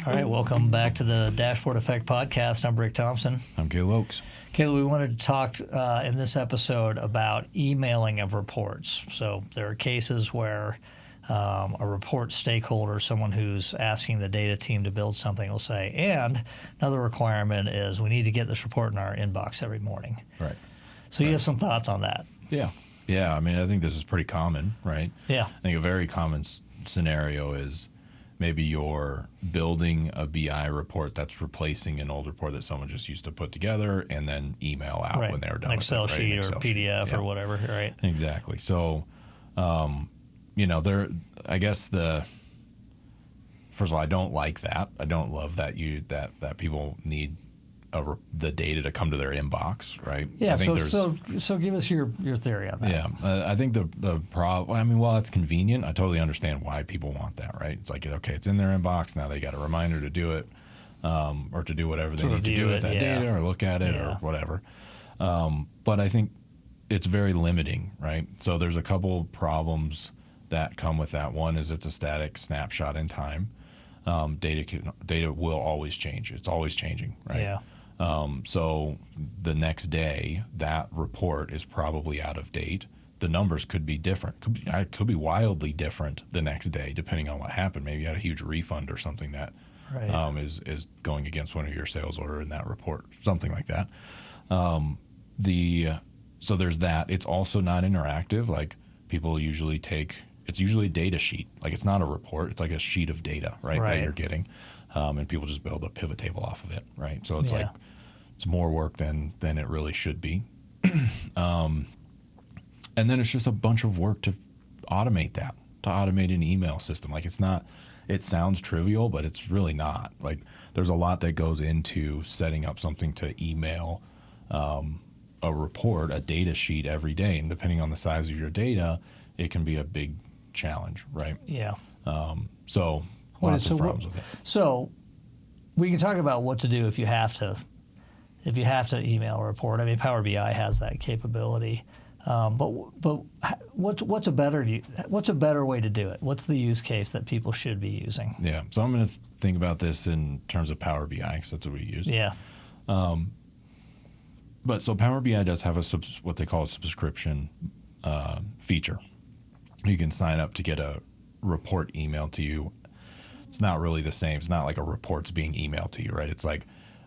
All right, welcome back to the Dashboard Effect podcast. I'm Rick Thompson. I'm Caleb Oakes. Caleb, we wanted to talk in this episode about emailing of reports. So there are cases where a report stakeholder, someone who's asking the data team to build something, will say, and another requirement is we need to get this report in our inbox every morning. Right. So you have some thoughts on that? Yeah. Yeah, I mean, I think this is pretty common, right? Yeah. I think a very common scenario is maybe you're building a BI report that's replacing an old report that someone just used to put together and then email out when they were done an with Excel it, right? sheet An or Excel PDF sheet. or whatever, right? Exactly. So, I guess first of all, I don't like that. I don't love that that people need the data to come to their inbox, right? Yeah. So give us your theory on that. Yeah, I think the problem. I mean, while it's convenient, I totally understand why people want that, right? It's like, okay, it's in their inbox now. They got a reminder to do it, or to do whatever they need to do with that data, or look at it, or whatever. But I think it's very limiting, right? So there's a couple problems that come with that. One is it's a static snapshot in time. Data will always change. It's always changing, right? Yeah. So the next day, that report is probably out of date. The numbers could be different. Could be wildly different the next day, depending on what happened. Maybe you had a huge refund or something that is going against one of your sales order in that report, something like that. So there's that. It's also not interactive. Like people usually it's usually a data sheet. Like it's not a report. It's like a sheet of data, right. That you're getting. And people just build a pivot table off of it, right? So it's like it's more work than it really should be. And then it's just a bunch of work to automate that, to automate an email system. Like it sounds trivial, but it's really not. Like there's a lot that goes into setting up something to email a report, a data sheet every day. And depending on the size of your data, it can be a big challenge, right? Yeah. So lots of problems with it. So we can talk about what to do if you have to email a report. I mean, Power BI has that capability. But what's a better way to do it? What's the use case that people should be using? Yeah. So I'm going to think about this in terms of Power BI because that's what we use. Yeah. But so Power BI does have what they call a subscription feature. You can sign up to get a report emailed to you. It's not really the same. It's not like a report's being emailed to you, right? It's like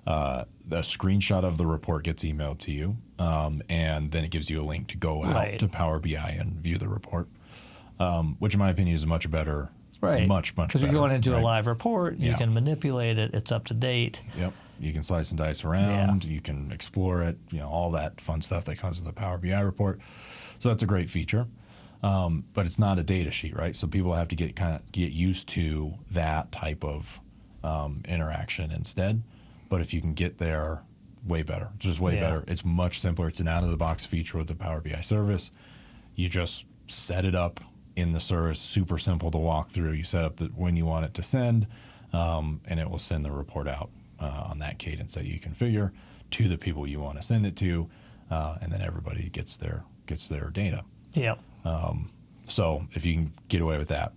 the screenshot of the report gets emailed to you, and then it gives you a link to go out to Power BI and view the report, which in my opinion is much better. Right. Much better. Because you're going into a live report, you can manipulate it. It's up to date. Yep. You can slice and dice around. You can explore it. All that fun stuff that comes with the Power BI report. So that's a great feature. But it's not a data sheet, right? So people have to get used to that type of interaction instead. But if you can get there, way better. Just way better. It's much simpler. It's an out-of-the-box feature with the Power BI service. You just set it up in the service. Super simple to walk through. You set up when you want it to send, and it will send the report out on that cadence that you configure to the people you want to send it to, and then everybody gets their data. Yeah. So if you can get away with that,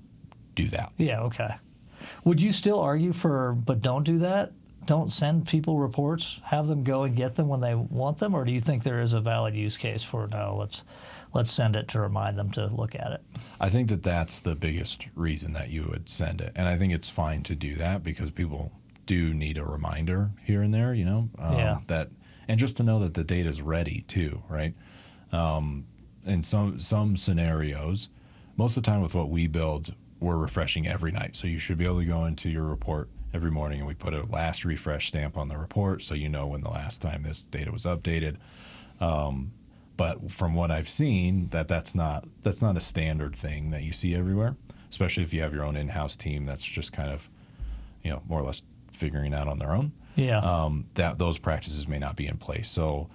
do that. Yeah, okay. Would you still argue but don't do that? Don't send people reports, have them go and get them when they want them? Or do you think there is a valid use case for, no, let's send it to remind them to look at it? I think that's the biggest reason that you would send it. And I think it's fine to do that because people do need a reminder here and there, and just to know that the data is ready too, right? In some scenarios, most of the time with what we build, we're refreshing every night. So you should be able to go into your report every morning and we put a last refresh stamp on the report so you know when the last time this data was updated. But from what I've seen, that's not a standard thing that you see everywhere, especially if you have your own in-house team that's just kind of, more or less figuring it out on their own. Yeah. That those practices may not be in place. So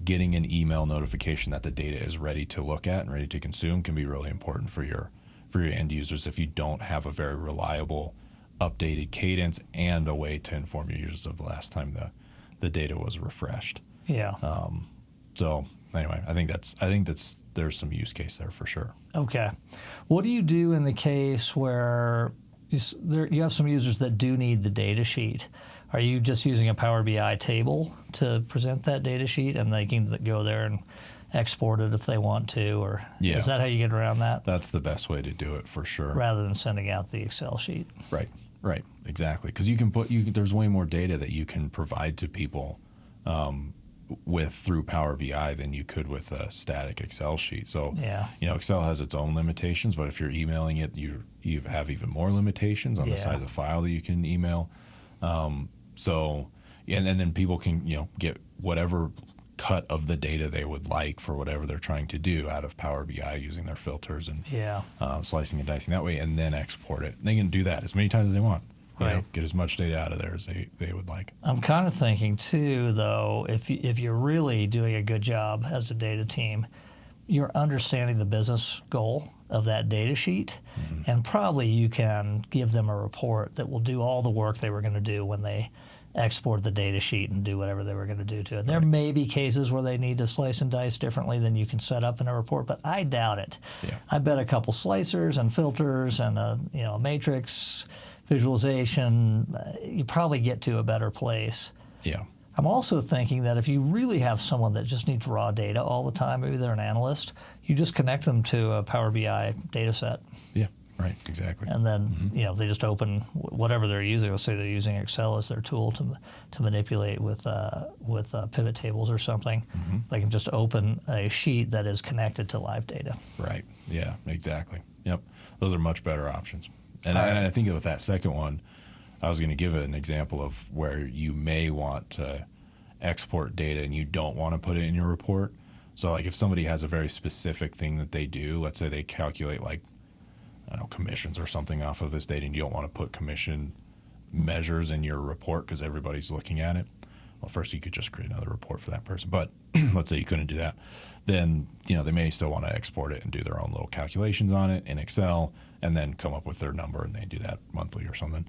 getting an email notification that the data is ready to look at and ready to consume can be really important for your end users if you don't have a very reliable updated cadence and a way to inform your users of the last time the data was refreshed. Yeah. So anyway, I think there's some use case there for sure. Okay. What do you do in the case where you have some users that do need the data sheet. Are you just using a Power BI table to present that data sheet, and they can go there and export it if they want to, or is that how you get around that? That's the best way to do it for sure. Rather than sending out the Excel sheet. Right, exactly. Because there's way more data that you can provide to people through Power BI than you could with a static Excel sheet. So Excel has its own limitations, but if you're emailing it, you have even more limitations on the size of file that you can email. And then people can get whatever cut of the data they would like for whatever they're trying to do out of Power BI using their filters and slicing and dicing that way, and then export it. And they can do that as many times as they want. Get as much data out of there as they would like. I'm kind of thinking too, though, if you're really doing a good job as a data team, you're understanding the business goal of that data sheet, and probably you can give them a report that will do all the work they were going to do when they export the data sheet and do whatever they were going to do to it. There may be cases where they need to slice and dice differently than you can set up in a report, but I doubt it. I bet a couple slicers and filters and a matrix visualization, you probably get to a better place. I'm also thinking that if you really have someone that just needs raw data all the time, maybe they're an analyst, you just connect them to a Power BI data set. Right, exactly. And then they just open whatever they're using. Let's say they're using Excel as their tool to manipulate with pivot tables or something. They can just open a sheet that is connected to live data. Right. Yeah. Exactly. Yep. Those are much better options. And I think with that second one, I was going to give an example of where you may want to export data and you don't want to put it in your report. So, like if somebody has a very specific thing that they do, let's say they calculate commissions or something off of this data, and you don't want to put commission measures in your report because everybody's looking at it. Well, first you could just create another report for that person. But let's say you couldn't do that. Then, they may still want to export it and do their own little calculations on it in Excel and then come up with their number, and they do that monthly or something.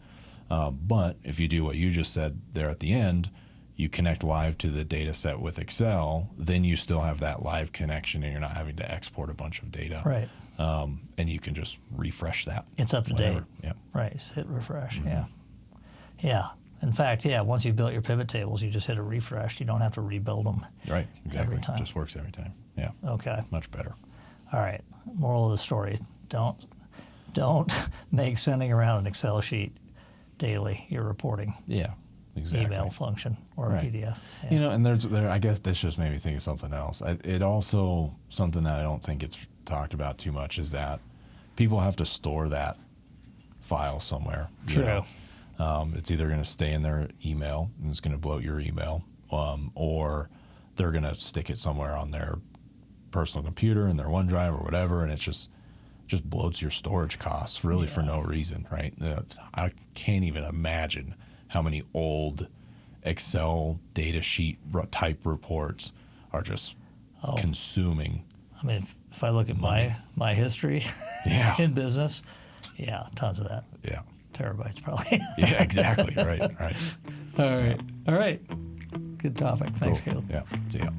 But if you do what you just said there at the end, you connect live to the data set with Excel, then you still have that live connection and you're not having to export a bunch of data. Right. And you can just refresh that. It's up to date. Yeah. Right. Just hit refresh. Yeah. In fact, once you've built your pivot tables, you just hit a refresh. You don't have to rebuild them. Right. Exactly. Every time. It just works every time. Yeah. Okay. Much better. All right. Moral of the story: don't make sending around an Excel sheet daily your reporting. Yeah. Exactly. Email function or a PDF. And I guess this just made me think of something else. It also, something that I don't think it's talked about too much is that people have to store that file somewhere. True. It's either going to stay in their email and it's going to bloat your email, or they're going to stick it somewhere on their personal computer in their OneDrive or whatever, and it's just bloats your storage costs really for no reason, right? I can't even imagine how many old Excel data sheet type reports are just consuming. I mean, if I look at my history in business, tons of that. Yeah. Terabytes probably. Yeah, exactly. Right. All right. Good topic. Thanks, Caleb. Yeah. See ya.